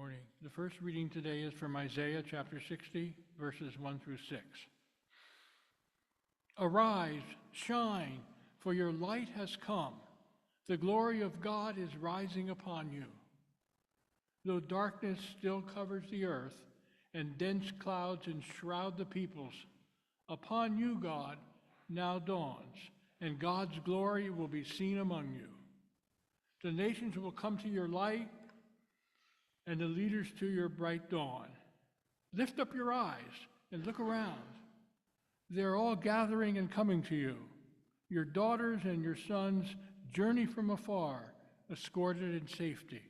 Morning. The first reading today is from Isaiah chapter 60, verses 1 through 6. Arise, shine, for your light has come. The glory of God is rising upon you. Though darkness still covers the earth, and dense clouds enshroud the peoples, upon you, God, now dawns, and God's glory will be seen among you. The nations will come to your light, and the leaders to your bright dawn. Lift up your eyes and look around. They're all gathering and coming to you. Your daughters and your sons journey from afar, escorted in safety.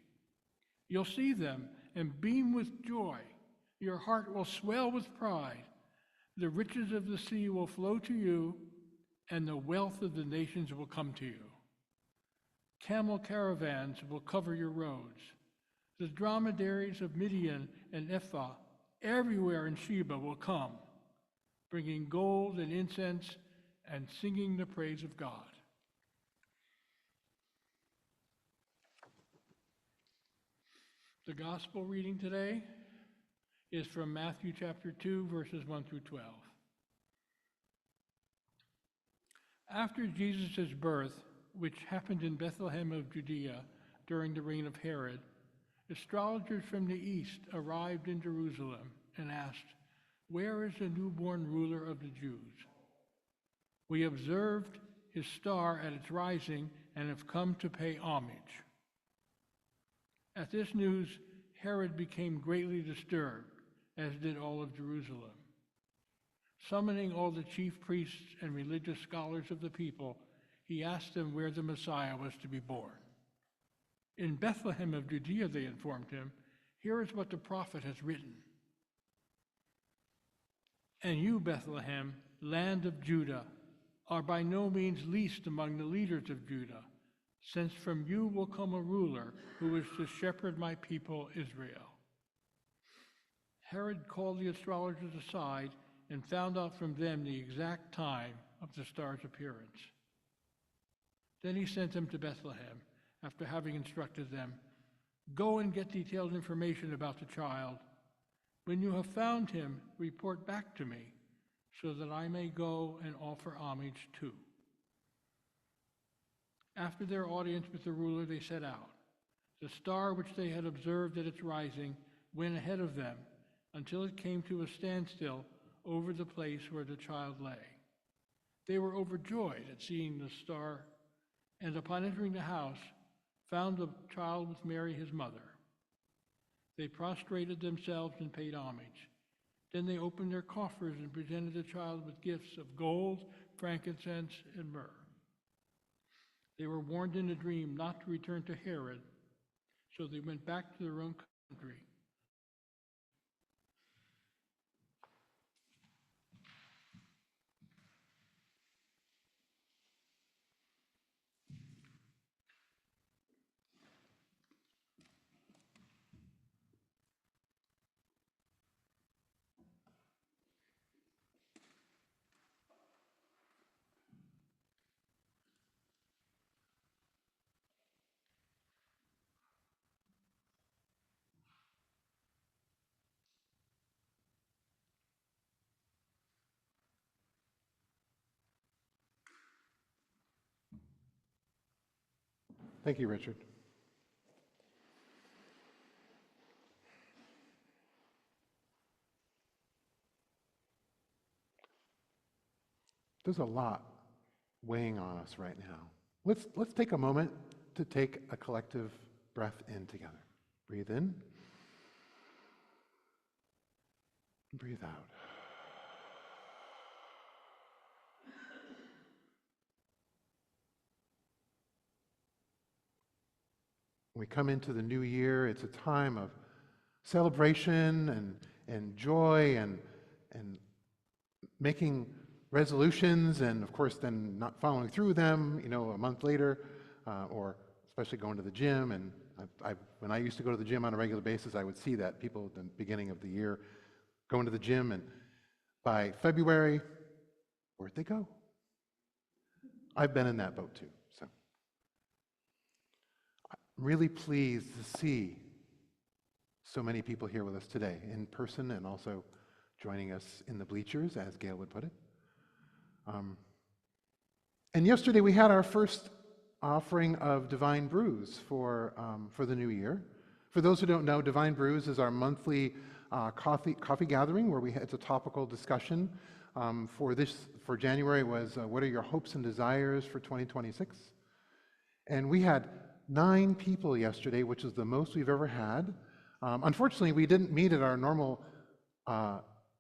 You'll see them and beam with joy. Your heart will swell with pride. The riches of the sea will flow to you, and the wealth of the nations will come to you. Camel caravans will cover your roads. The dromedaries of Midian and Ephah, everywhere in Sheba, will come, bringing gold and incense and singing the praise of God. The gospel reading today is from Matthew chapter 2, verses 1 through 12. After Jesus' birth, which happened in Bethlehem of Judea during the reign of Herod, astrologers from the east arrived in Jerusalem and asked, "Where is the newborn ruler of the Jews? We observed his star at its rising and have come to pay homage." At this news, Herod became greatly disturbed, as did all of Jerusalem. Summoning all the chief priests and religious scholars of the people, he asked them where the Messiah was to be born. "In Bethlehem of Judea," they informed him. "Here is what the prophet has written. And you, Bethlehem, land of Judah, are by no means least among the leaders of Judah, since from you will come a ruler who is to shepherd my people Israel." Herod called the astrologers aside and found out from them the exact time of the star's appearance. Then he sent them to Bethlehem, after having instructed them, "Go and get detailed information about the child. When you have found him, report back to me, so that I may go and offer homage too." After their audience with the ruler, they set out. The star which they had observed at its rising went ahead of them until it came to a standstill over the place where the child lay. They were overjoyed at seeing the star, and upon entering the house, found the child with Mary, his mother. They prostrated themselves and paid homage. Then they opened their coffers and presented the child with gifts of gold, frankincense, and myrrh. They were warned in a dream not to return to Herod, so they went back to their own country. Thank you, Richard. There's a lot weighing on us right now. Let's take a moment to take a collective breath in together. Breathe in. Breathe out. When we come into the new year, it's a time of celebration and joy and making resolutions, and of course then not following through with them, a month later, or especially going to the gym. And when I used to go to the gym on a regular basis, I would see that people at the beginning of the year going to the gym, and by February, where'd they go? I've been in that boat too. So I'm really pleased to see so many people here with us today, in person and also joining us in the bleachers, as Gail would put it. And yesterday we had our first offering of Divine Brews for the new year. For those who don't know, Divine Brews is our monthly coffee gathering where it's a topical discussion. For January was what are your hopes and desires for 2026? And we had 9 people yesterday, which is the most we've ever had. Unfortunately, we didn't meet at our normal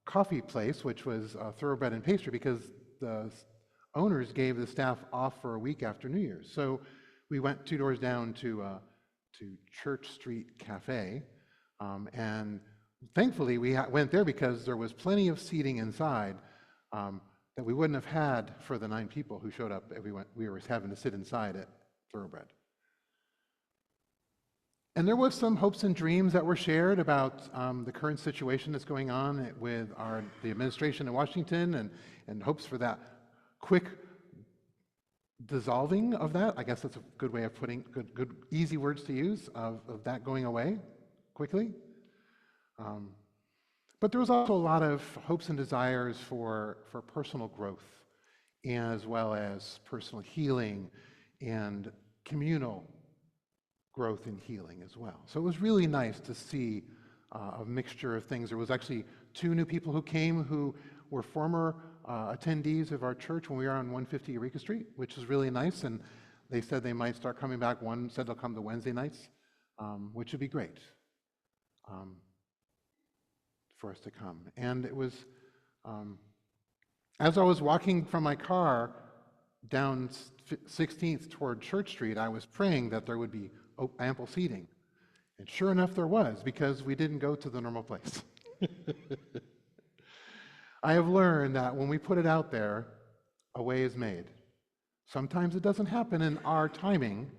coffee place, which was Thoroughbred and Pastry, because the owners gave the staff off for a week after New Year's. So we went 2 doors down to Church Street Cafe, and thankfully we went there because there was plenty of seating inside that we wouldn't have had for the 9 people who showed up. We were having to sit inside at Thoroughbred. And there was some hopes and dreams that were shared about the current situation that's going on with the administration in Washington, and hopes for that quick dissolving of that. I guess that's a good way of putting good easy words to use of that going away quickly. But there was also a lot of hopes and desires for personal growth, as well as personal healing and communal growth and healing as well. So it was really nice to see a mixture of things. There was actually 2 new people who came who were former attendees of our church when we were on 150 Eureka Street, which is really nice, and they said they might start coming back. One said they'll come to Wednesday nights, which would be great for us to come. And it was, as I was walking from my car down 16th toward Church Street, I was praying that there would be ample seating. And sure enough, there was, because we didn't go to the normal place. I have learned that when we put it out there, a way is made. Sometimes it doesn't happen in our timing,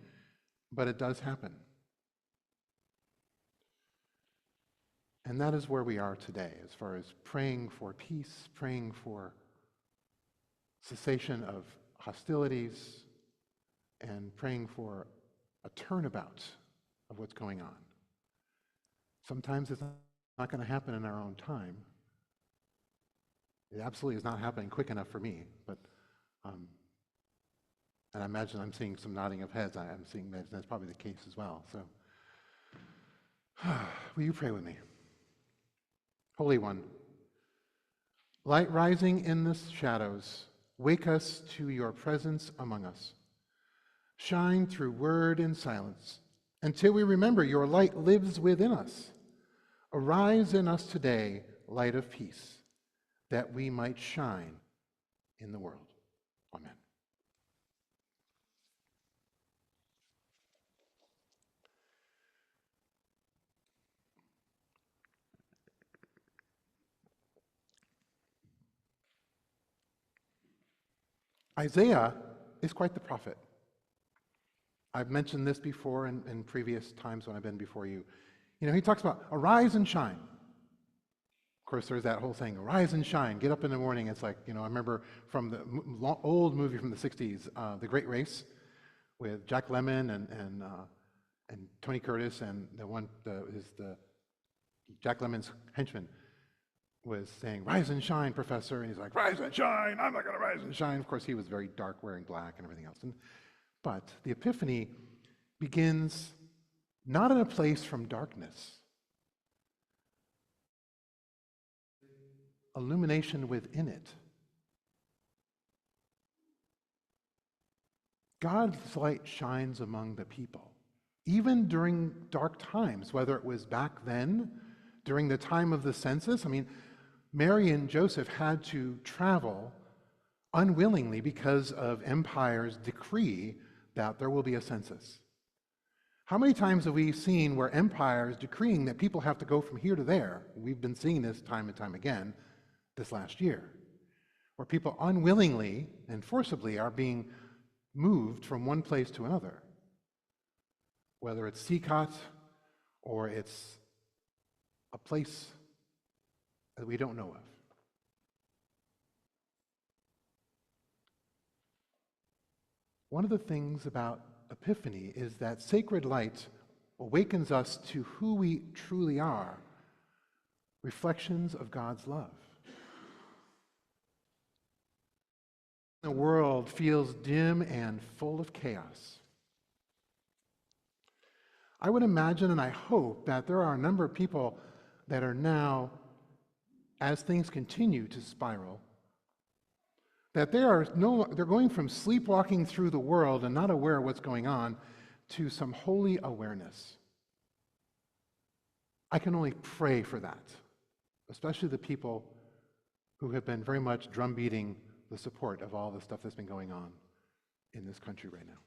but it does happen. And that is where we are today, as far as praying for peace, praying for cessation of hostilities, and praying for a turnabout of what's going on. Sometimes it's not going to happen in our own time. It absolutely is not happening quick enough for me, but and I imagine I'm seeing some nodding of heads. I'm seeing that's probably the case as well. So, will you pray with me? Holy One, light rising in the shadows, wake us to your presence among us. Shine through word and silence until we remember your light lives within us. Arise in us today, light of peace, that we might shine in the world. Amen. Isaiah is quite the prophet. I've mentioned this before in previous times when I've been before you. You know, he talks about arise and shine. Of course, there's that whole saying, arise and shine, get up in the morning. It's like, you know, I remember from the old movie from the 60s, The Great Race, with Jack Lemmon and Tony Curtis, and Jack Lemmon's henchman was saying, rise and shine, professor. And he's like, rise and shine, I'm not going to rise and shine. Of course, he was very dark, wearing black and everything else. But the Epiphany begins not in a place from darkness. Illumination within it. God's light shines among the people, even during dark times, whether it was back then, during the time of the census. I mean, Mary and Joseph had to travel unwillingly because of empire's decree that there will be a census. How many times have we seen where empire is decreeing that people have to go from here to there? We've been seeing this time and time again this last year, where people unwillingly and forcibly are being moved from one place to another, whether it's CCOT or it's a place that we don't know of. One of the things about Epiphany is that sacred light awakens us to who we truly are, reflections of God's love. The world feels dim and full of chaos. I would imagine and I hope that there are a number of people that are now, as things continue to spiral, that they're going from sleepwalking through the world and not aware of what's going on to some holy awareness. I can only pray for that, especially the people who have been very much drumbeating the support of all the stuff that's been going on in this country right now.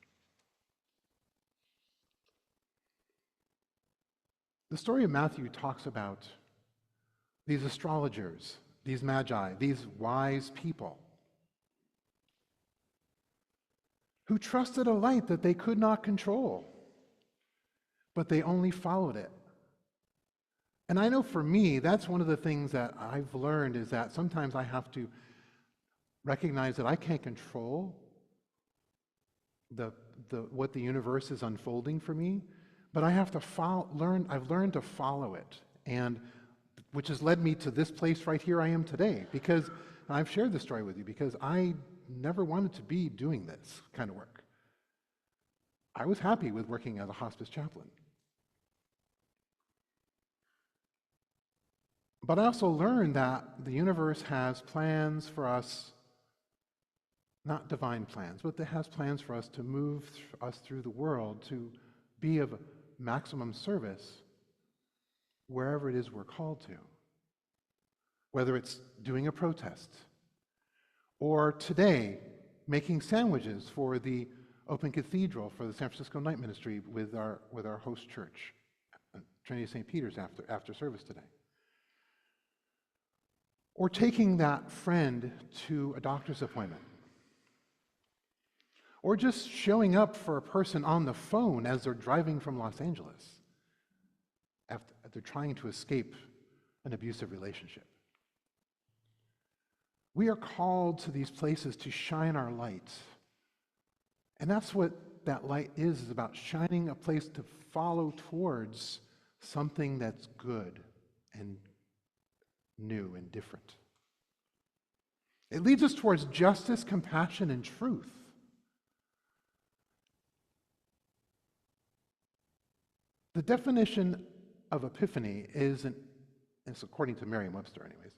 The story of Matthew talks about these astrologers, these magi, these wise people who trusted a light that they could not control, but they only followed it. And I know for me, that's one of the things that I've learned is that sometimes I have to recognize that I can't control what the universe is unfolding for me, but I have to I've learned to follow it, and which has led me to this place right here I am today, because I've shared this story with you, because I never wanted to be doing this kind of work. I was happy with working as a hospice chaplain. But I also learned that the universe has plans for us, not divine plans, but it has plans for us to move us through the world, to be of maximum service wherever it is we're called to. Whether it's doing a protest, or today, making sandwiches for the Open Cathedral for the San Francisco Night Ministry with our host church, Trinity St. Peter's after service today. Or taking that friend to a doctor's appointment. Or just showing up for a person on the phone as they're driving from Los Angeles after they're trying to escape an abusive relationship. We are called to these places to shine our light. And that's what that light is about shining a place to follow towards something that's good and new and different. It leads us towards justice, compassion, and truth. The definition of epiphany is according to Merriam-Webster anyways,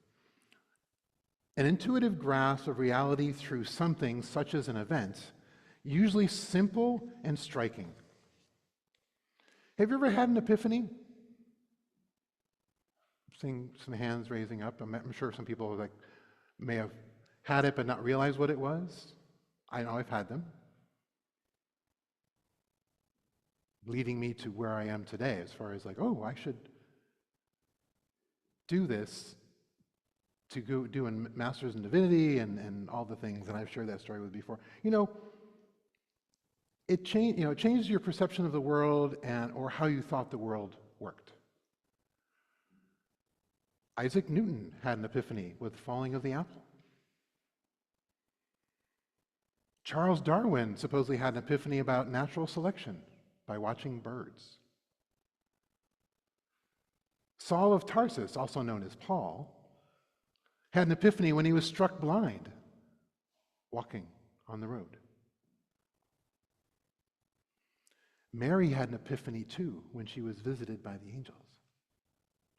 an intuitive grasp of reality through something such as an event, usually simple and striking. Have you ever had an epiphany? Seeing some hands raising up. I'm sure some people may have had it but not realize what it was. I know I've had them. Leading me to where I am today, as far as I should do this to go do a master's in divinity and all the things, and I've shared that story with you before. It changes your perception of the world or how you thought the world worked. Isaac Newton had an epiphany with the falling of the apple. Charles Darwin supposedly had an epiphany about natural selection by watching birds. Saul of Tarsus, also known as Paul, had an epiphany when he was struck blind walking on the road. Mary had an epiphany too when she was visited by the angels,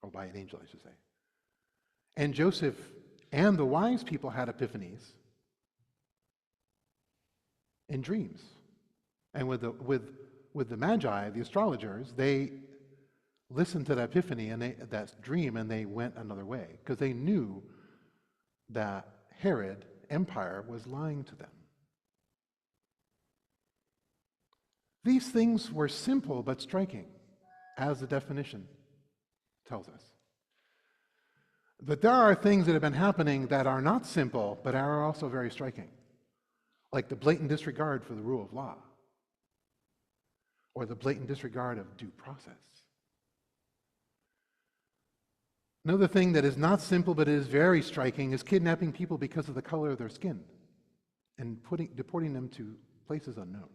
or by an angel, I should say. And Joseph and the wise people had epiphanies in dreams. And with the Magi, the astrologers, they listened to that epiphany and that dream, and they went another way because they knew that Herod Empire was lying to them. These things were simple but striking, as the definition tells us. But there are things that have been happening that are not simple, but are also very striking, like the blatant disregard for the rule of law, or the blatant disregard of due process. Another thing that is not simple but is very striking is kidnapping people because of the color of their skin and deporting them to places unknown.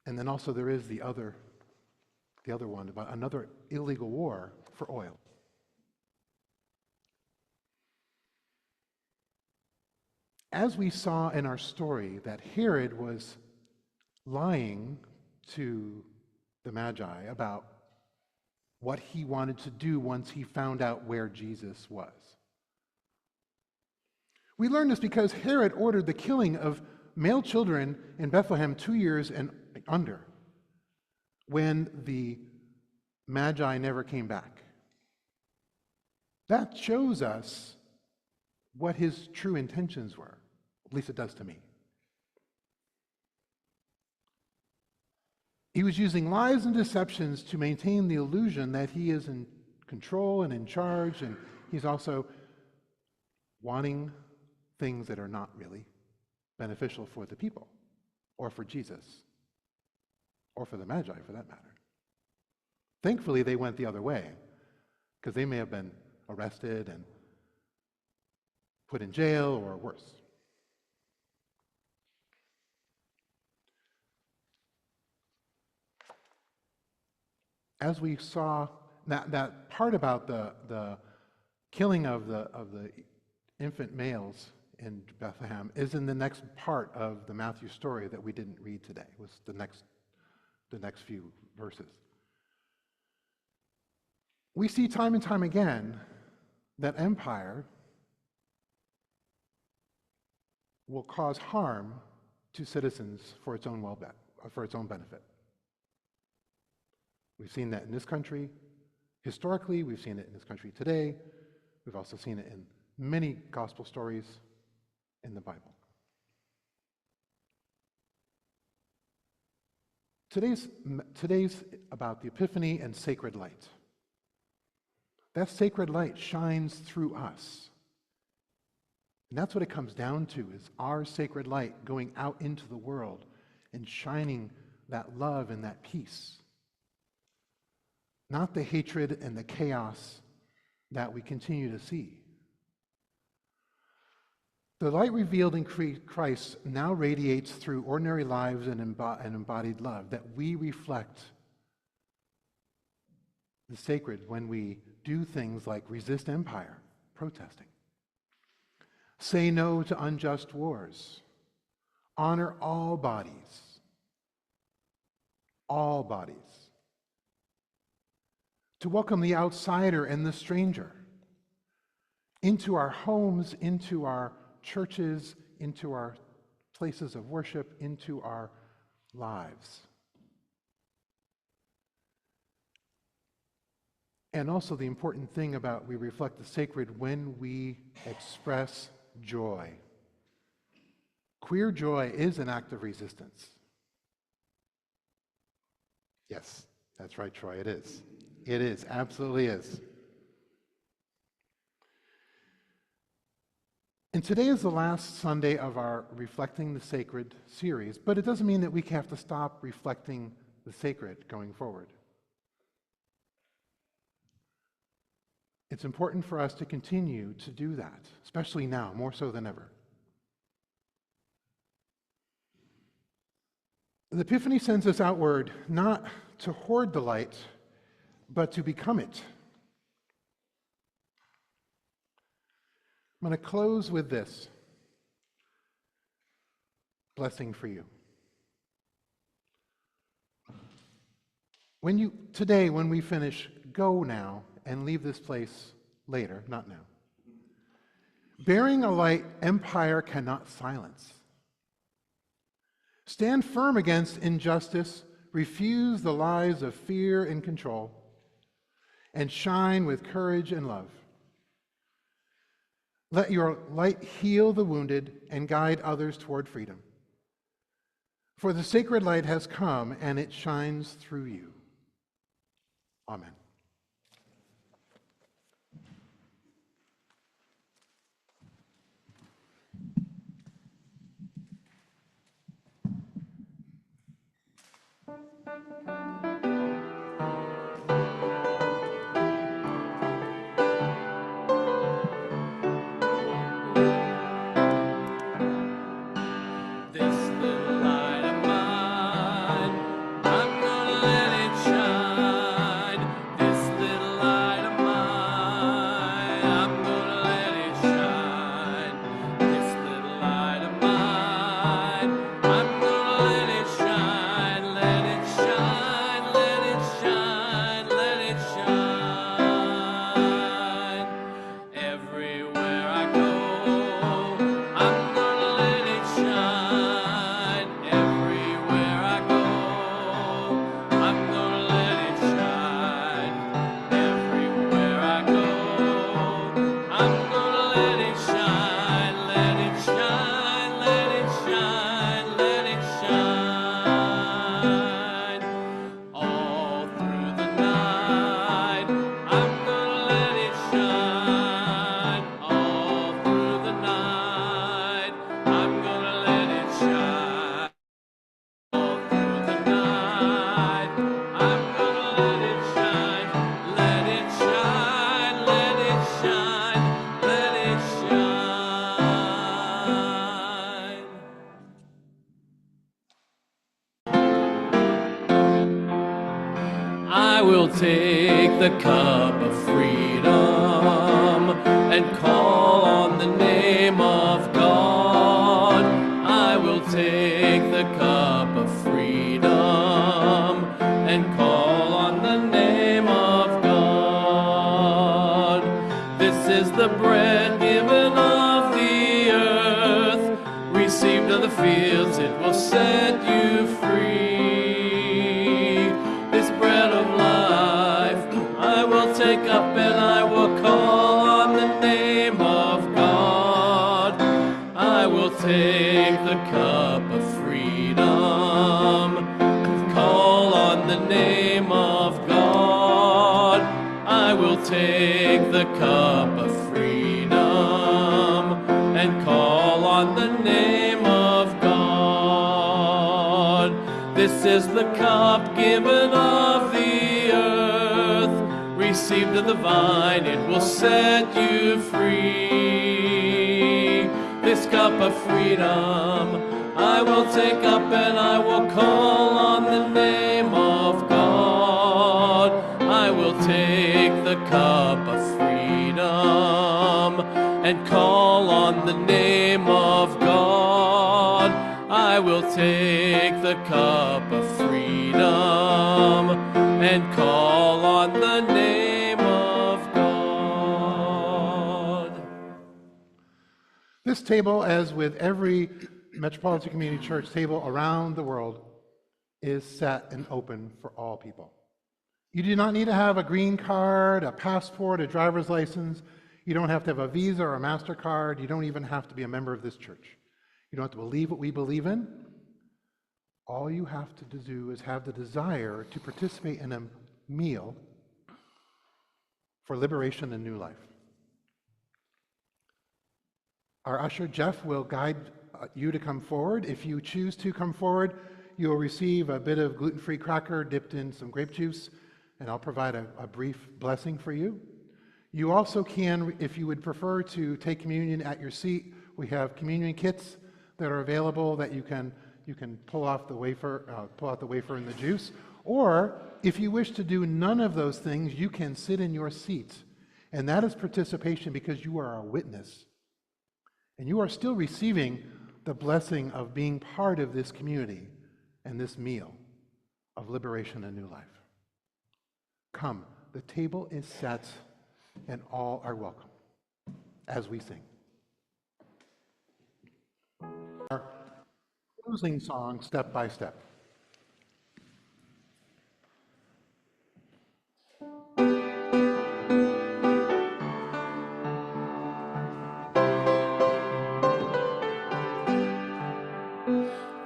And then also there is the other one about another illegal war for oil. As we saw in our story, that Herod was lying to the Magi about what he wanted to do once he found out where Jesus was. We learn this because Herod ordered the killing of male children in Bethlehem 2 years and under, when the Magi never came back. That shows us what his true intentions were. At least it does to me. He was using lies and deceptions to maintain the illusion that he is in control and in charge, and he's also wanting things that are not really beneficial for the people, or for Jesus, or for the Magi, for that matter. Thankfully, they went the other way, because they may have been arrested and put in jail, or worse. As we saw, that part about the killing of the infant males in Bethlehem is in the next part of the Matthew story that we didn't read today. It was the next few verses. We see time and time again that empire will cause harm to citizens for its own benefit. We've seen that in this country historically, we've seen it in this country today, we've also seen it in many gospel stories in the Bible. Today's about the Epiphany and sacred light. That sacred light shines through us. And that's what it comes down to, is our sacred light going out into the world and shining that love and that peace. Not the hatred and the chaos that we continue to see. The light revealed in Christ now radiates through ordinary lives and embodied love, that we reflect the sacred when we do things like resist empire, protesting, say no to unjust wars, honor all bodies, to welcome the outsider and the stranger into our homes, into our churches, into our places of worship, into our lives. And also the important thing about we reflect the sacred when we express joy. Queer joy is an act of resistance. Yes, that's right, Troy, it is. It is, absolutely is. And today is the last Sunday of our Reflecting the Sacred series, but it doesn't mean that we have to stop reflecting the sacred going forward. It's important for us to continue to do that, especially now, more so than ever. The Epiphany sends us outward not to hoard the light, but to become it. I'm going to close with this blessing for you. Today, when we finish, go now and leave this place later, not now. Bearing a light empire cannot silence. Stand firm against injustice, refuse the lies of fear and control, and shine with courage and love. Let your light heal the wounded and guide others toward freedom. For the sacred light has come, and it shines through you. Amen. This little light of mine will take the cup of freedom and call on the name of God. I will take the cup of freedom and call on the name of God. This is the bread given of the earth, received of the fields, it will set you free. This bread of life I will take up, and I will call on the name of God. I will take the cup of freedom, call on the name of God. I will take the cup of freedom and call on the name of God. This is the cup given of the earth, received of the vine, it will set you free. This cup of freedom I will take up, and I will call on the name of God. I will take the cup of freedom and call on the name of God. I will take the cup of freedom and call on the name of God. This table, as with every Metropolitan Community Church table around the world, is set and open for all people. You do not need to have a green card, a passport, a driver's license. You don't have to have a Visa or a MasterCard. You don't even have to be a member of this church. You don't have to believe what we believe in. All you have to do is have the desire to participate in a meal for liberation and new life. Our usher, Jeff, will guide you to come forward. If you choose to come forward, you will receive a bit of gluten-free cracker dipped in some grape juice, and I'll provide a brief blessing for you. You also can, if you would prefer to take communion at your seat, we have communion kits that are available that you can pull out the wafer and the juice. Or if you wish to do none of those things, you can sit in your seat, and that is participation because you are a witness, and you are still receiving the blessing of being part of this community and this meal of liberation and new life. Come, the table is set, and all are welcome as we sing. Our closing song, Step by Step.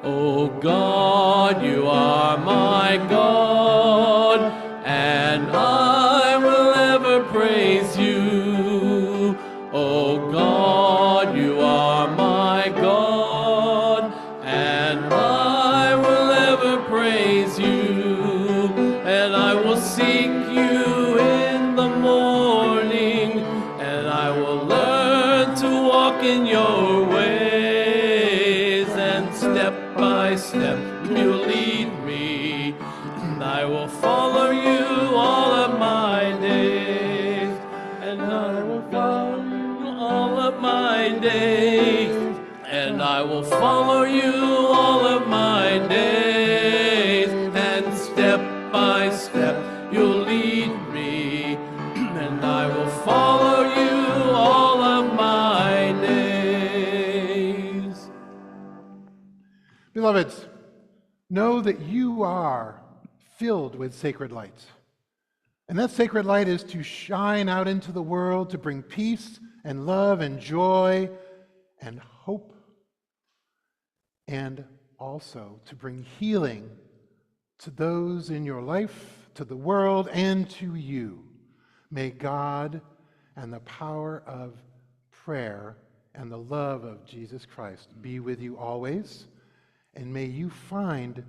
O God, you are my God, and I will ever praise you. O God, you are my God, and I will ever praise you. And I will seek you in the morning, and I will learn to walk in your ways, and step by step you lead me, and I will follow you all of my days, and I will follow you all of my days, and I will follow you all of my days, and step by step you'll lead me, and I will follow you all of my days. Beloveds, know that you are filled with sacred light. And that sacred light is to shine out into the world, to bring peace and love and joy and hope, and also to bring healing to those in your life, to the world, and to you. May God and the power of prayer and the love of Jesus Christ be with you always. And may you find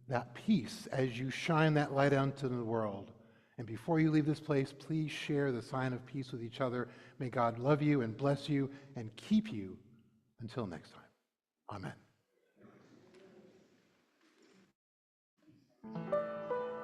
that peace as you shine that light out into the world. And before you leave this place, please share the sign of peace with each other. May God love you and bless you and keep you until next time. Amen.